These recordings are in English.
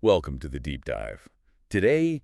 Welcome to the deep dive. Today,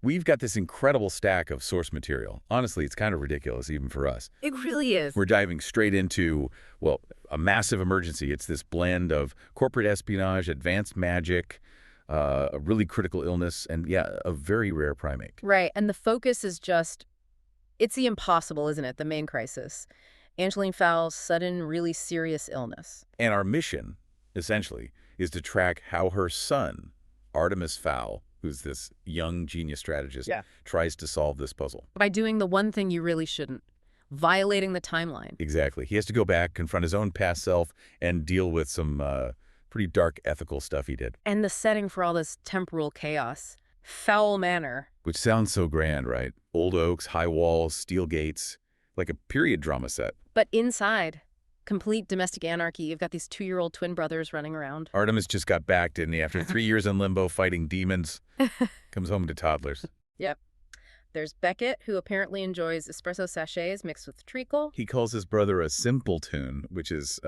we've got this incredible stack of source material. Honestly, it's kind of ridiculous even for us. It really is. We're diving straight into, well, a massive emergency. It's this blend of corporate espionage, advanced magic, a really critical illness, and yeah, a very rare primate. Right, and the focus is just, it's the impossible, isn't it? The main crisis. Eoin Fowl's sudden, really serious illness. And our mission, essentially, is to track how her son, Artemis Fowl, who's this young genius strategist, tries to solve this puzzle. By doing the one thing you really shouldn't, violating the timeline. Exactly. He has to go back, confront his own past self, and deal with some pretty dark ethical stuff he did. And the setting for all this temporal chaos. Fowl Manor. Which sounds so grand, right? Old oaks, high walls, steel gates, like a period drama set. But inside, complete domestic anarchy. You've got these 2-year-old twin brothers running around. Artemis just got back, didn't he? After 3 years in limbo fighting demons, comes home to toddlers. Yep. There's Beckett, who apparently enjoys espresso sachets mixed with treacle. He calls his brother a simpleton, which is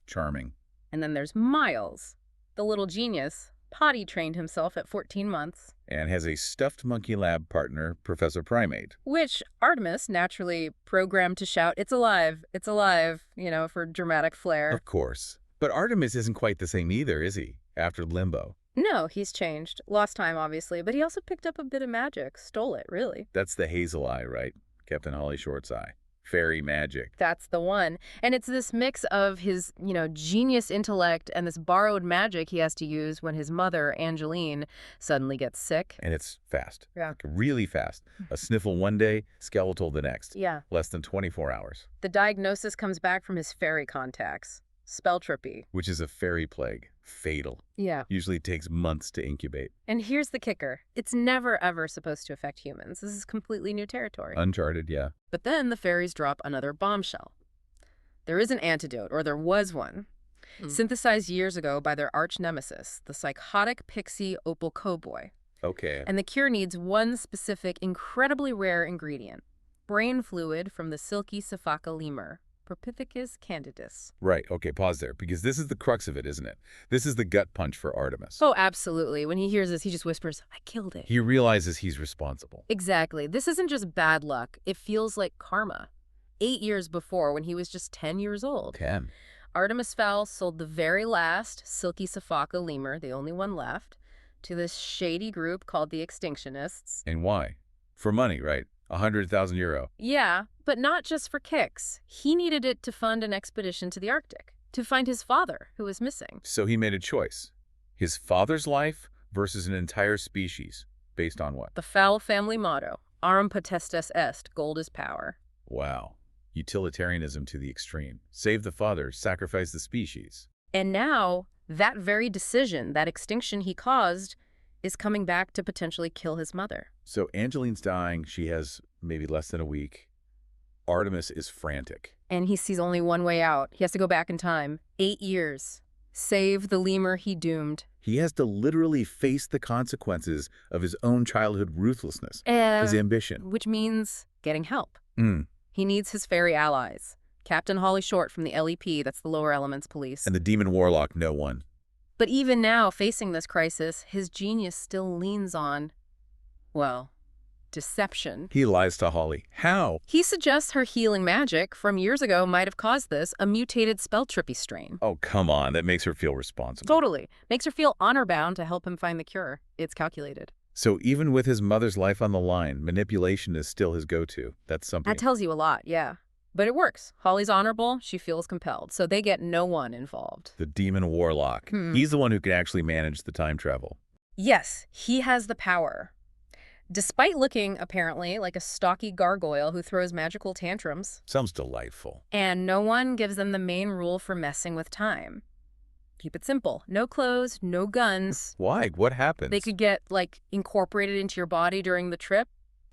charming. And then there's Miles, the little genius, potty trained himself at 14 months. And has a stuffed monkey lab partner, Professor Primate. Which Artemis naturally programmed to shout, it's alive, you know, for dramatic flair. Of course. But Artemis isn't quite the same either, is he? After limbo. No, he's changed. Lost time, obviously, but he also picked up a bit of magic. Stole it, really. That's the hazel eye, right? Captain Holly Short's eye. Fairy magic. That's the one. And it's this mix of his, genius intellect and this borrowed magic he has to use when his mother, Angeline, suddenly gets sick. And it's fast. Yeah. Like really fast. A sniffle one day, skeletal the next. Yeah. Less than 24 hours. The diagnosis comes back from his fairy contacts. Spelltropy. Which is a fairy plague. Fatal. Yeah. Usually takes months to incubate. And here's the kicker. It's never, ever supposed to affect humans. This is completely new territory. Uncharted, yeah. But then the fairies drop another bombshell. There is an antidote, or there was one, synthesized years ago by their arch nemesis, the psychotic pixie Opal Koboi. Okay. And the cure needs one specific, incredibly rare ingredient. Brain fluid from the silky Safaka lemur. Propithecus candidus. Right. Okay, pause there, because this is the crux of it, isn't it? This is the gut punch for Artemis. Oh, absolutely. When he hears this, he just whispers, I killed it. He realizes he's responsible. Exactly. This isn't just bad luck. It feels like karma. 8 years before, when he was just 10 years old. 10. Artemis Fowl sold the very last silky Safaka lemur, the only one left, to this shady group called the Extinctionists. And why? For money, right? 100,000 euro. Yeah, but not just for kicks. He needed it to fund an expedition to the Arctic, to find his father, who was missing. So he made a choice. His father's life versus an entire species. Based on what? The Fowl family motto, Arum potestas est, gold is power. Wow. Utilitarianism to the extreme. Save the father, sacrifice the species. And now, that very decision, that extinction he caused, is coming back to potentially kill his mother. So Angeline's dying. She has maybe less than a week. Artemis is frantic. And he sees only one way out. He has to go back in time. 8 years. Save the lemur he doomed. He has to literally face the consequences of his own childhood ruthlessness, his ambition. Which means getting help. Mm. He needs his fairy allies. Captain Holly Short from the LEP, that's the Lower Elements Police. And the demon warlock, no one. But even now, facing this crisis, his genius still leans on, well, deception. He lies to Holly. How? He suggests her healing magic from years ago might have caused this, a mutated Spelltropy strain. Oh, come on. That makes her feel responsible. Totally. Makes her feel honor-bound to help him find the cure. It's calculated. So even with his mother's life on the line, manipulation is still his go-to. That's something. That tells you a lot, yeah. But it works. Holly's honorable. She feels compelled. So they get no one involved. The demon warlock. He's the one who can actually manage the time travel. Yes, he has the power. Despite looking, apparently, like a stocky gargoyle who throws magical tantrums. Sounds delightful. And no one gives them the main rule for messing with time. Keep it simple. No clothes, no guns. Why? What happens? They could get, incorporated into your body during the trip.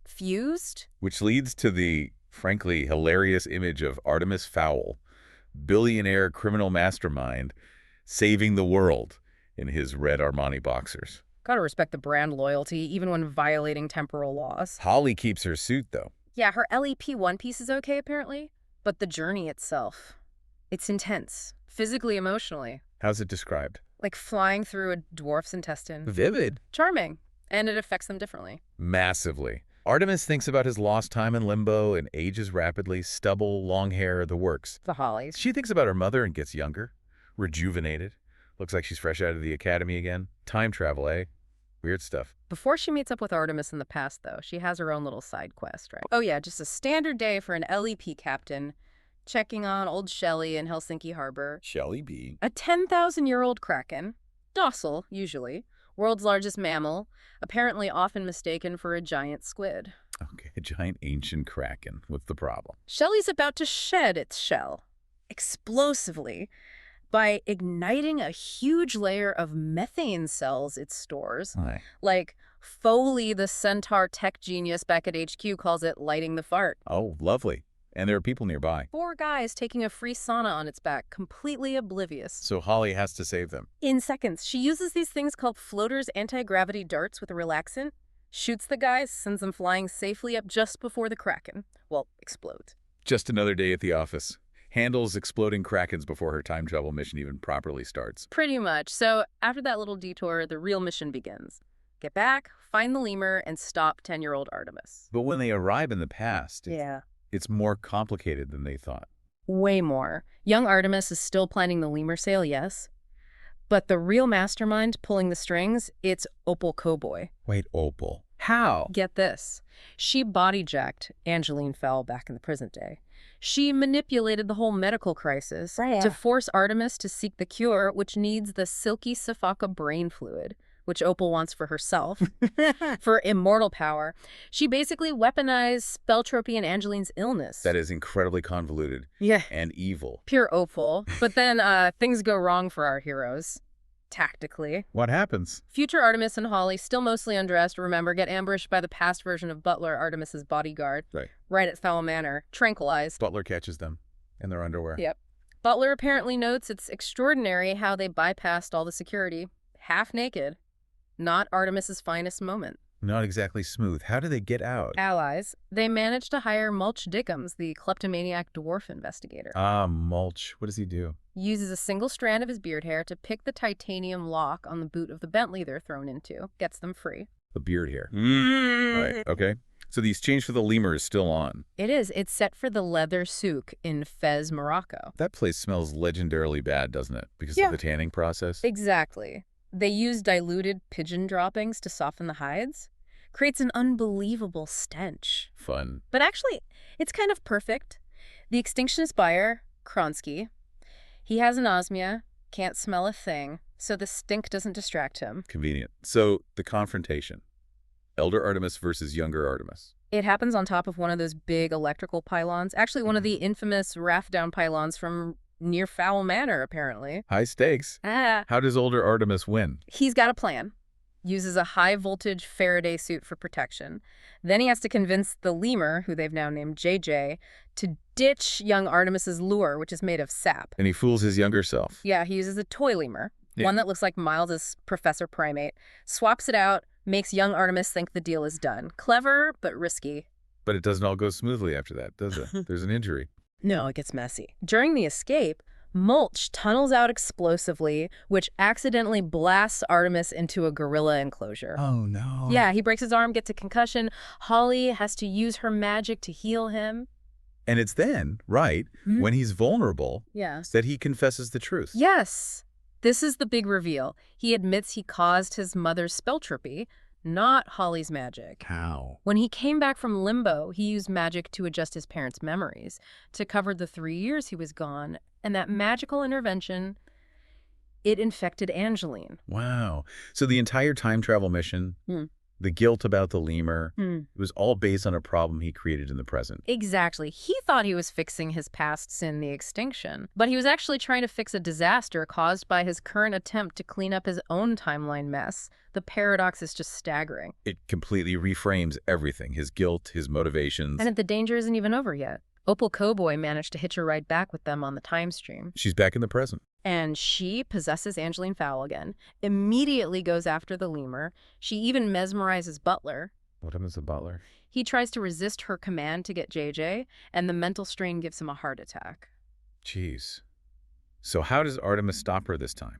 Fused. Which leads to the, frankly, hilarious image of Artemis Fowl, billionaire criminal mastermind, saving the world in his red Armani boxers. Gotta respect the brand loyalty, even when violating temporal laws. Holly keeps her suit, though. Yeah, her LEP one piece is okay, apparently. But the journey itself, it's intense. Physically, emotionally. How's it described? like flying through a dwarf's intestine. Vivid. Charming. And it affects them differently. Massively. Artemis thinks about his lost time in limbo and ages rapidly, stubble, long hair, the works. The Hollies. She thinks about her mother and gets younger, rejuvenated. Looks like she's fresh out of the academy again. Time travel, eh? Weird stuff. Before she meets up with Artemis in the past, though, she has her own little side quest, right? Oh yeah, just a standard day for an LEP captain, checking on old Shelley in Helsinki Harbor. Shelley B. A 10,000-year-old kraken, docile, usually, world's largest mammal, apparently often mistaken for a giant squid. Okay, a giant ancient kraken. What's the problem? Shelley's about to shed its shell, explosively, by igniting a huge layer of methane cells it stores. Why? Like Foley, the centaur tech genius back at HQ, calls it lighting the fart. Oh, lovely. And there are people nearby. 4 guys taking a free sauna on its back, completely oblivious. So Holly has to save them. In seconds, she uses these things called floaters anti-gravity darts with a relaxant, shoots the guys, sends them flying safely up just before the kraken, well, explodes. Just another day at the office. Handles exploding krakens before her time travel mission even properly starts. Pretty much. So after that little detour, the real mission begins. Get back, find the lemur, and stop 10-year-old Artemis. But when they arrive in the past, it's more complicated than they thought. Way more. Young Artemis is still planning the lemur sale, yes. But the real mastermind pulling the strings, it's Opal Koboi. Wait, Opal. How? Get this. She body-jacked Eoin Fowl back in the present day. She manipulated the whole medical crisis to force Artemis to seek the cure, which needs the silky Safaka brain fluid, which Opal wants for herself, for immortal power. She basically weaponized Spelltropy and Angeline's illness. That is incredibly convoluted. Yeah. And evil. Pure Opal. But then things go wrong for our heroes. Tactically. What happens? Future Artemis and Holly, still mostly undressed, remember, get ambushed by the past version of Butler, Artemis's bodyguard. Right at Fowl Manor. Tranquilized. Butler catches them in their underwear. Yep. Butler apparently notes it's extraordinary how they bypassed all the security. Half naked. Not Artemis's finest moment. Not exactly smooth. How do they get out? Allies. They managed to hire Mulch Dickums, the kleptomaniac dwarf investigator. Ah, Mulch. What does he do? Uses a single strand of his beard hair to pick the titanium lock on the boot of the Bentley they're thrown into. Gets them free. The beard hair. Right, okay. So the exchange for the lemur is still on. It is. It's set for the Leather Souk in Fez, Morocco. That place smells legendarily bad, doesn't it? Because of the tanning process? Exactly. They use diluted pigeon droppings to soften the hides. Creates an unbelievable stench. Fun. But actually, it's kind of perfect. The extinctionist buyer, Kronsky, he has anosmia, can't smell a thing, so the stink doesn't distract him. Convenient. So, the confrontation. Elder Artemis versus younger Artemis. It happens on top of one of those big electrical pylons. Actually, one of the infamous raft-down pylons from near Fowl Manor, apparently. High stakes. How does older Artemis win? He's got a plan. Uses a high-voltage Faraday suit for protection. Then he has to convince the lemur, who they've now named JJ, to ditch young Artemis's lure, which is made of sap. And he fools his younger self. Yeah, he uses a toy lemur, one that looks like Miles' Professor Primate, swaps it out, makes young Artemis think the deal is done. Clever, but risky. But it doesn't all go smoothly after that, does it? There's an injury. No, it gets messy. During the escape, Mulch tunnels out explosively, which accidentally blasts Artemis into a gorilla enclosure. Oh, no. Yeah, he breaks his arm, gets a concussion. Holly has to use her magic to heal him. And it's then, when he's vulnerable, that he confesses the truth. Yes. This is the big reveal. He admits he caused his mother's spelltropy, not Holly's magic. How? When he came back from limbo, he used magic to adjust his parents' memories, to cover the 3 years he was gone, and that magical intervention, it infected Angeline. Wow. So the entire time travel mission, the guilt about the lemur, it was all based on a problem he created in the present. Exactly. He thought he was fixing his past sin, the extinction, but he was actually trying to fix a disaster caused by his current attempt to clean up his own timeline mess. The paradox is just staggering. It completely reframes everything, his guilt, his motivations. And the danger isn't even over yet. Opal Koboi managed to hitch a ride back with them on the time stream. She's back in the present. And she possesses Angeline Fowl again, immediately goes after the lemur. She even mesmerizes Butler. What happens to Butler? He tries to resist her command to get JJ, and the mental strain gives him a heart attack. Jeez. So how does Artemis stop her this time?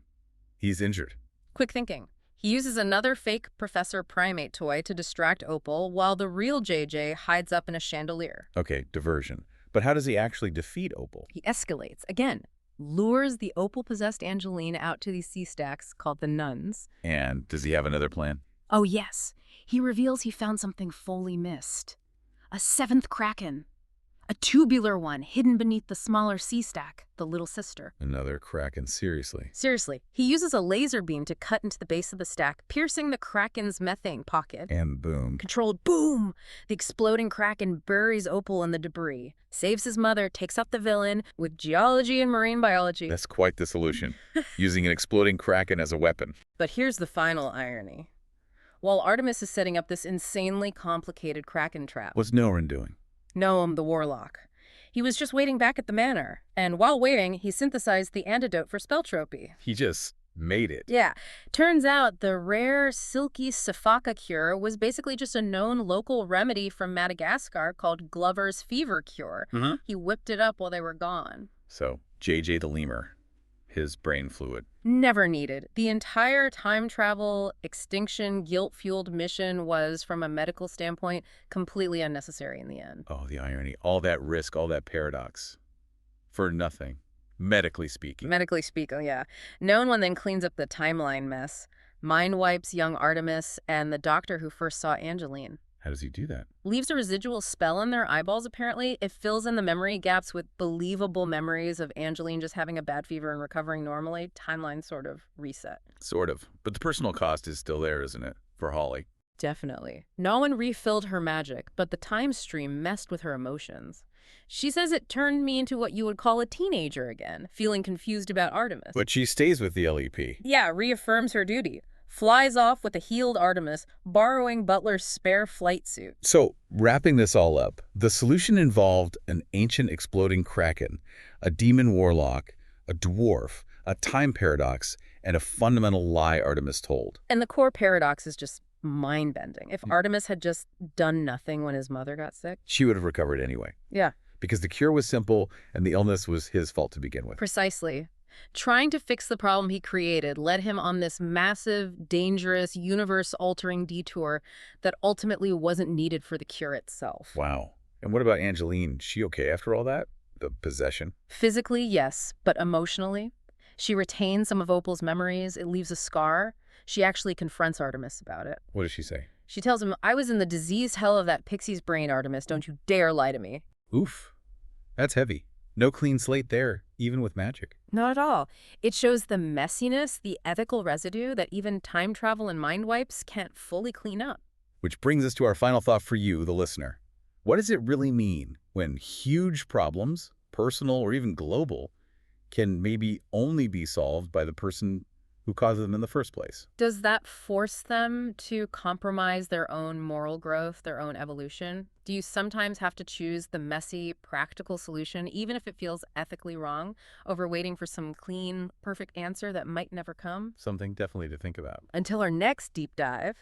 He's injured. Quick thinking. He uses another fake Professor Primate toy to distract Opal while the real JJ hides up in a chandelier. Okay, diversion. But how does he actually defeat Opal? He escalates. Again, lures the Opal-possessed Angeline out to these sea stacks called the nuns. And does he have another plan? Oh, yes. He reveals he found something Foley missed. A seventh kraken. A tubular one hidden beneath the smaller sea stack, the little sister. Another kraken, seriously. Seriously, he uses a laser beam to cut into the base of the stack, piercing the kraken's methane pocket. And boom. Controlled boom! The exploding kraken buries Opal in the debris, saves his mother, takes out the villain with geology and marine biology. That's quite the solution, using an exploding kraken as a weapon. But here's the final irony. While Artemis is setting up this insanely complicated kraken trap, What's Norin doing? Noam the Warlock. He was just waiting back at the manor, and while waiting, he synthesized the antidote for Spelltropy. He just made it. Yeah. Turns out the rare silky Safaka cure was basically just a known local remedy from Madagascar called Glover's fever cure. He whipped it up while they were gone. So, JJ the lemur, his brain fluid. Never needed. The entire time travel, extinction, guilt-fueled mission was, from a medical standpoint, completely unnecessary in the end. Oh, the irony. All that risk, all that paradox. For nothing. Medically speaking. Medically speaking, yeah. No one then cleans up the timeline mess, mind wipes young Artemis and the doctor who first saw Angeline. How does he do that? Leaves a residual spell in their eyeballs, apparently. It fills in the memory gaps with believable memories of Angeline just having a bad fever and recovering normally. Timeline sort of reset. Sort of. But the personal cost is still there, isn't it? For Holly. Definitely. No one refilled her magic, but the time stream messed with her emotions. She says it turned me into what you would call a teenager again, feeling confused about Artemis. But she stays with the LEP. Yeah, reaffirms her duty. Flies off with a healed Artemis, borrowing Butler's spare flight suit. So, wrapping this all up, the solution involved an ancient exploding kraken, a demon warlock, a dwarf, a time paradox, and a fundamental lie Artemis told. And the core paradox is just mind-bending. If Artemis had just done nothing when his mother got sick, she would have recovered anyway. Yeah. Because the cure was simple and the illness was his fault to begin with. Precisely. Trying to fix the problem he created led him on this massive, dangerous, universe-altering detour that ultimately wasn't needed for the cure itself. Wow. And what about Angeline? She okay after all that? The possession? Physically, yes, but emotionally? She retains some of Opal's memories. It leaves a scar. She actually confronts Artemis about it. What does she say? She tells him, "I was in the diseased hell of that pixie's brain, Artemis. Don't you dare lie to me." Oof. That's heavy. No clean slate there, even with magic. Not at all. It shows the messiness, the ethical residue that even time travel and mind wipes can't fully clean up. Which brings us to our final thought for you, the listener. What does it really mean when huge problems, personal or even global, can maybe only be solved by the person who caused them in the first place? Does that force them to compromise their own moral growth, their own evolution? Do you sometimes have to choose the messy, practical solution, even if it feels ethically wrong, over waiting for some clean, perfect answer that might never come? Something definitely to think about. Until our next deep dive.